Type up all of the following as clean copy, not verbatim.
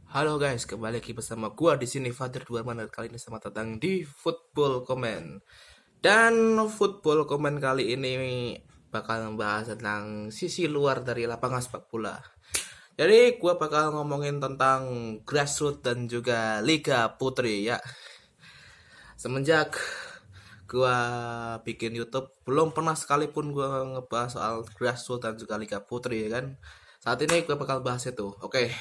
Halo guys, kembali lagi bersama gua di sini Fadir Duarman dan kali ini selamat datang di Football Comment. Dan Football Comment kali ini bakal membahas tentang sisi luar dari lapangan sepak bola. Jadi gua bakal ngomongin tentang grassroots dan juga Liga Putri ya. Semenjak gua bikin YouTube belum pernah sekalipun gua ngebahas soal grassroots dan juga Liga Putri ya kan. Saat ini gue bakal bahas itu. Oke.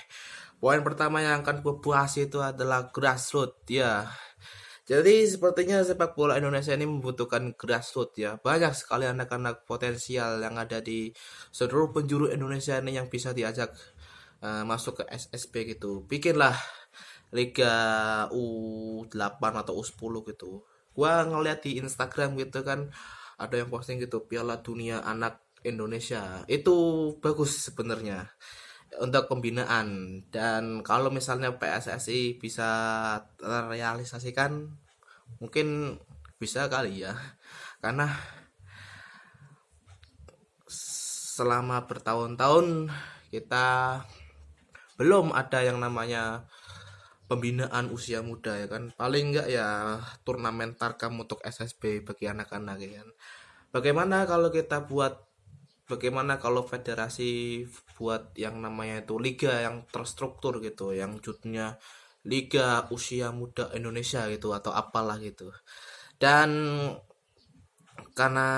Poin pertama yang akan gue bahas itu adalah grassroots ya. Jadi sepertinya sepak bola Indonesia ini membutuhkan grassroots ya. Banyak sekali anak-anak potensial yang ada di seluruh penjuru Indonesia ini yang bisa diajak masuk ke SSB gitu. Bikinlah Liga U8 atau U10 gitu. Gua ngeliat di Instagram gitu kan ada yang posting gitu Piala Dunia Anak Indonesia. Itu bagus sebenarnya untuk pembinaan, dan kalau misalnya PSSI bisa terrealisasikan mungkin bisa kali ya, karena selama bertahun-tahun kita belum ada yang namanya pembinaan usia muda ya kan, paling enggak ya turnamen tarkam untuk SSB bagi anak-anak ya kan. Bagaimana kalau federasi buat yang namanya itu liga yang terstruktur gitu, yang judulnya Liga Usia Muda Indonesia gitu atau apalah gitu. Dan karena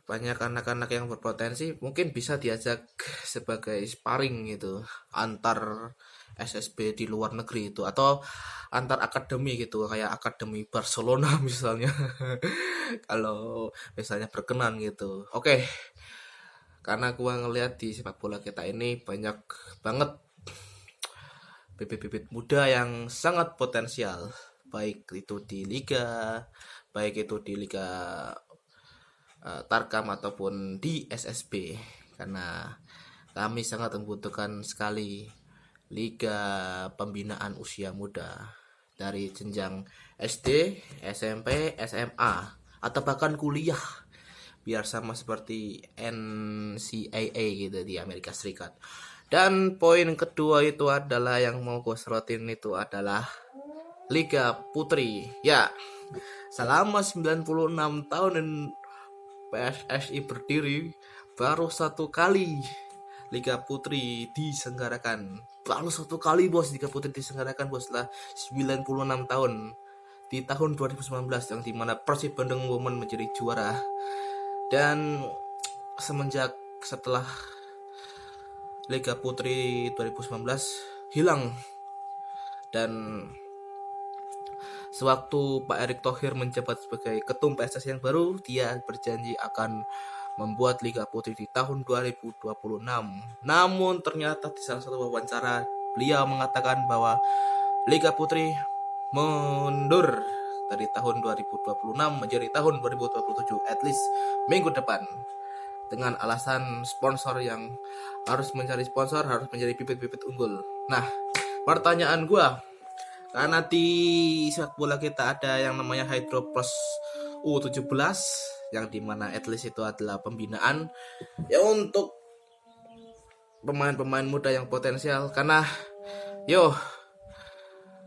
banyak anak-anak yang berpotensi mungkin bisa diajak sebagai sparring gitu antar SSB di luar negeri itu, atau antar akademi gitu kayak akademi Barcelona misalnya. Kalau misalnya berkenan gitu. Oke, karena gua ngelihat di sepak bola kita ini banyak banget bibit-bibit muda yang sangat potensial, baik itu di liga, baik itu di liga Tarkam ataupun di SSB, karena kami sangat membutuhkan sekali liga pembinaan usia muda dari jenjang SD, SMP, SMA, atau bahkan kuliah biar sama seperti NCAA gitu di Amerika Serikat. Dan poin kedua itu adalah yang mau gue serotin itu adalah Liga Putri. Ya, selama 96 tahun PSSI berdiri, baru satu kali Liga Putri diselenggarakan. Baru satu kali bos Liga Putri diselenggarakan bos, setelah 96 tahun. Di tahun 2019 yang dimana Persib Bandung Women menjadi juara. Dan setelah Liga Putri 2019 hilang, dan sewaktu Pak Erick Thohir menjabat sebagai ketum PSSI yang baru, dia berjanji akan membuat Liga Putri di tahun 2026. Namun ternyata di salah satu wawancara beliau mengatakan bahwa Liga Putri mundur dari tahun 2026 menjadi tahun 2027, at least minggu depan, dengan alasan sponsor yang harus mencari sponsor, harus menjadi bibit-bibit unggul. Nah, pertanyaan gua, karena di sepak bola kita ada yang namanya Hydro Plus U17, yang dimana at least itu adalah pembinaan ya untuk pemain-pemain muda yang potensial. Karena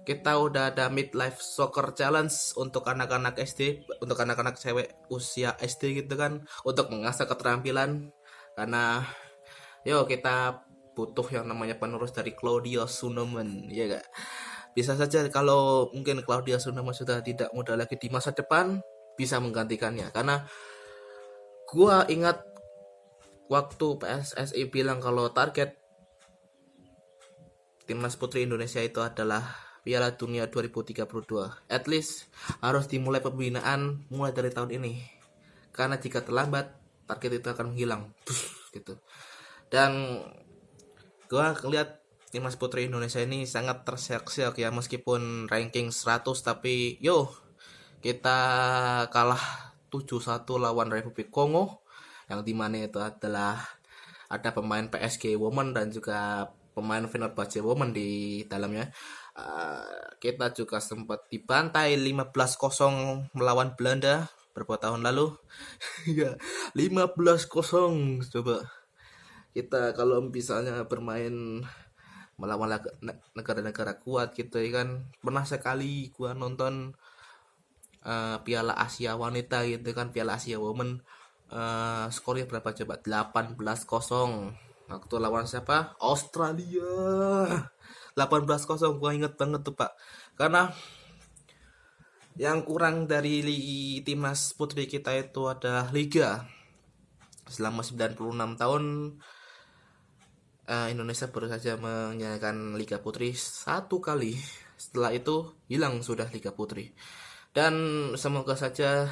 kita udah ada midlife soccer challenge untuk anak-anak SD, untuk anak-anak cewek usia SD gitu kan, untuk mengasah keterampilan. Karena kita butuh yang namanya penerus dari Claudio Sunomen, ya gak? Bisa saja kalau mungkin Claudio Sunomen sudah tidak muda lagi di masa depan, bisa menggantikannya. Karena gua ingat waktu PSSI bilang kalau target timnas putri Indonesia itu adalah Piala Dunia 2032. At least harus dimulai pembinaan mulai dari tahun ini. Karena jika terlambat, target itu akan menghilang. Gitu. Dan gua ngeliat timnas putri Indonesia ini sangat terseok-seok ya, meskipun ranking 100, tapi kita kalah 7-1 lawan Republik Kongo, yang dimana itu adalah ada pemain PSG Women dan juga pemain Fenerbahce Women di dalamnya. Kita juga sempat dibantai 15-0 melawan Belanda beberapa tahun lalu. Ya, 15-0. Coba kita kalau misalnya bermain melawan negara-negara kuat gitu ya kan. Pernah sekali gua nonton Piala Asia wanita gitu kan, Piala Asia Women, skornya berapa coba, 18-0 waktu lawan siapa, Australia. 18-0, gua inget banget tuh Pak, karena yang kurang dari timnas putri kita itu adalah liga. Selama 96 tahun Indonesia baru saja menyalakan Liga Putri satu kali. Setelah itu hilang sudah Liga Putri. Dan semoga saja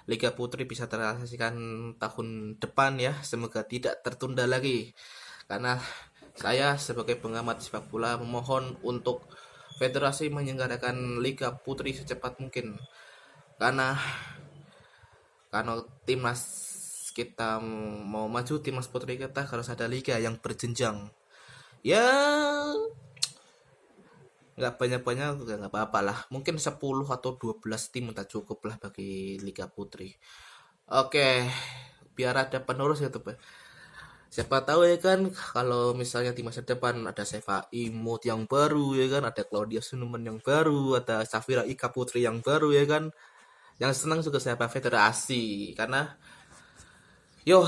Liga Putri bisa terrealisasikan tahun depan ya. Semoga tidak tertunda lagi. Karena saya sebagai pengamat sepak bola memohon untuk federasi menyelenggarakan Liga Putri secepat mungkin. Karena timnas kita mau maju, timnas putri kita harus ada liga yang berjenjang. Ya nggak banyak-banyak nggak apa-apa lah, mungkin 10 atau 12 tim udah cukup lah bagi Liga Putri. Oke, biar ada penerus ya tuh. Siapa tahu ya kan, kalau misalnya di masa depan ada Seva Imut yang baru ya kan, ada Claudia Sunuman yang baru, ada Safira Ika Putri yang baru ya kan. Yang senang juga siapa, federasi, karena yo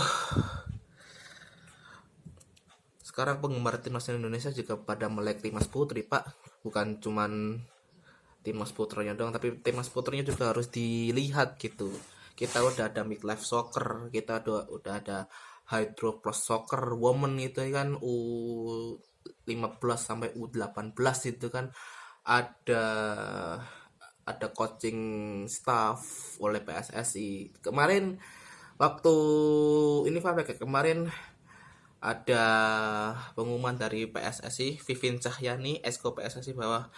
sekarang penggemar timnas Indonesia juga pada melek timnas putri Pak, bukan cuman timnas putranya doang, tapi timnas putrinya juga harus dilihat gitu. Kita udah ada midlife soccer, kita udah ada hydro plus soccer woman gitu ya kan, U15 sampai U18 itu kan, ada coaching staff oleh PSSI. Kemarin waktu ini kemarin ada pengumuman dari PSSI, Vivin Cahyani, Esko PSSI, bahwa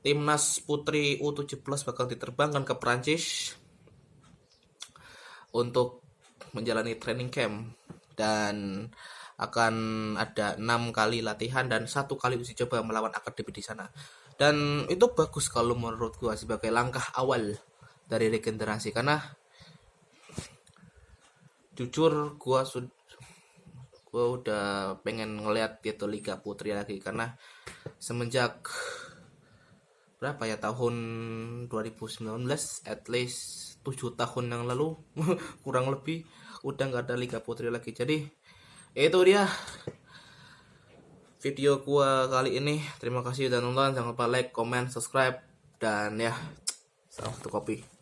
timnas putri U17 bakal diterbangkan ke Prancis untuk menjalani training camp, dan akan ada 6 kali latihan dan 1 kali uji coba melawan akademi di sana. Dan itu bagus kalau menurut gua sebagai langkah awal dari regenerasi, karena jujur gua udah pengen ngeliat gitu Liga Putri lagi, karena semenjak berapa ya, tahun 2019, at least 7 tahun yang lalu kurang lebih udah nggak ada Liga Putri lagi. Jadi itu dia video gua kali ini. Terima kasih udah nonton, jangan lupa like, comment, subscribe, dan ya salam satu kopi.